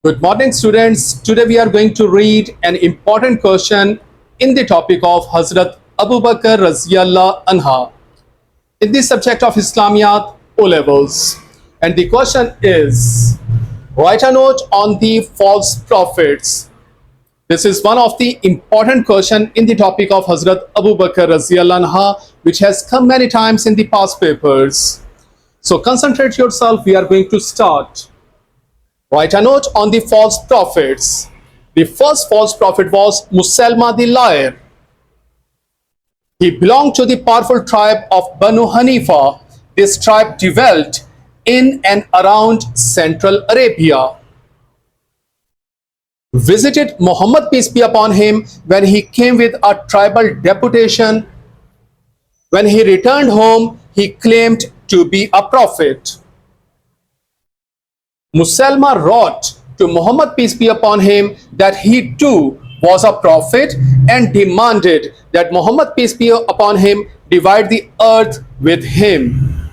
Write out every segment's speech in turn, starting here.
Good morning, students. Today we are going to read an important question in the topic of Hazrat Abu Bakr Raziyallah Anha in the subject of Islamiyat O levels. And the question is, write a note on the false prophets. This is one of the important question in the topic of Hazrat Abu Bakr Raziyallah Anha, which has come many times in the past papers. So concentrate yourself. We are going to start. Write a note on the false prophets. The first false prophet was Musalma the liar. He belonged to the powerful tribe of Banu Hanifa. This tribe dwelt in and around Central Arabia. Visited Muhammad, peace be upon him, when he came with a tribal deputation. When he returned home, he claimed to be a prophet. Musalma wrote to Muhammad, peace be upon him, that he too was a prophet and demanded that Muhammad, peace be upon him, divide the earth with him.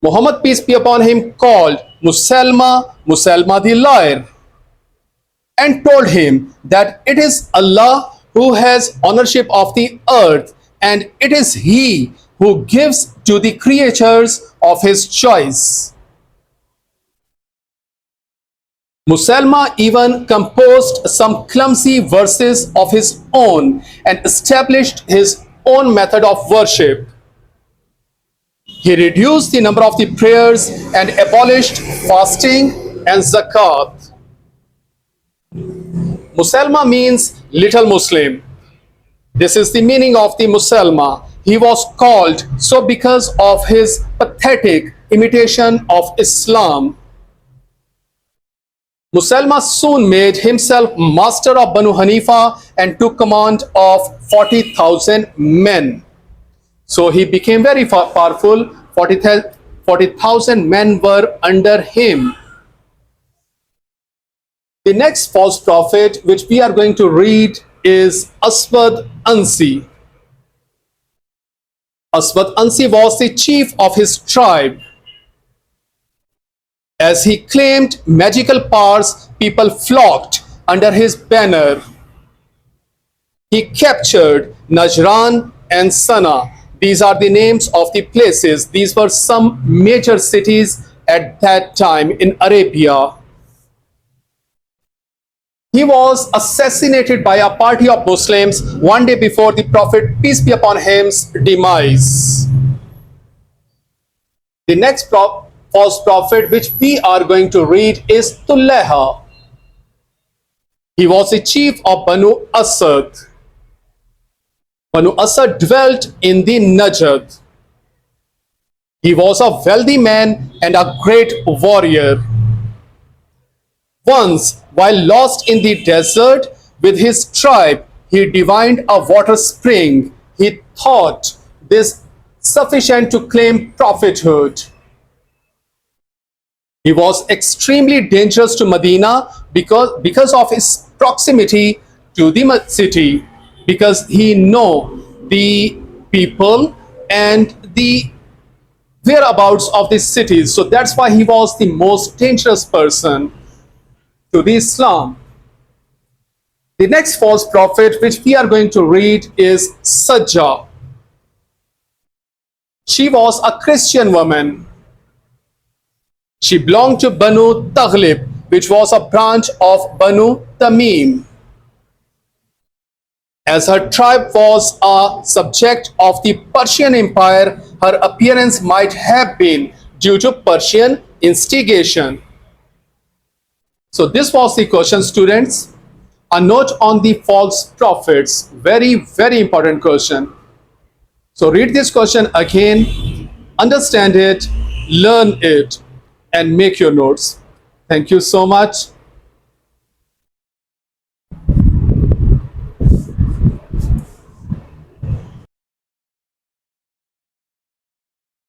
Muhammad, peace be upon him, called Musalma the liar, and told him that it is Allah who has ownership of the earth, and it is He who gives to the creatures of His choice. Musalma even composed some clumsy verses of his own and established his own method of worship. He reduced the number of the prayers and abolished fasting and zakat. Musalma means little Muslim. This is the meaning of the Musalma. He was called so because of his pathetic imitation of Islam. Musalma soon made himself master of Banu Hanifa and took command of 40,000 men. So he became very powerful. 40,000 men were under him. The next false prophet which we are going to read is Aswad Ansi. Aswad Ansi was the chief of his tribe. As he claimed magical powers, people flocked under his banner. He captured Najran and Sana. These are the names of the places. These were some major cities at that time in Arabia. He was assassinated by a party of Muslims one day before the Prophet, peace be upon him's demise. The next false prophet which we are going to read is Tulleha. He was the chief of Banu Asad. Banu Asad dwelt in the Najd. He was a wealthy man and a great warrior. Once, while lost in the desert with his tribe, he divined a water spring. He thought this sufficient to claim prophethood. He was extremely dangerous to Medina because of his proximity to the city, because he knew the people and the whereabouts of the cities. So that's why he was the most dangerous person to the Islam. The next false prophet which we are going to read is Sajja. She was a Christian woman. She belonged to Banu Taghlib, which was a branch of Banu Tamim. As her tribe was a subject of the Persian Empire, her appearance might have been due to Persian instigation. So this was the question, students. A note on the false prophets. Very, very important question. So read this question again, understand it, learn it, and make your notes. Thank you so much.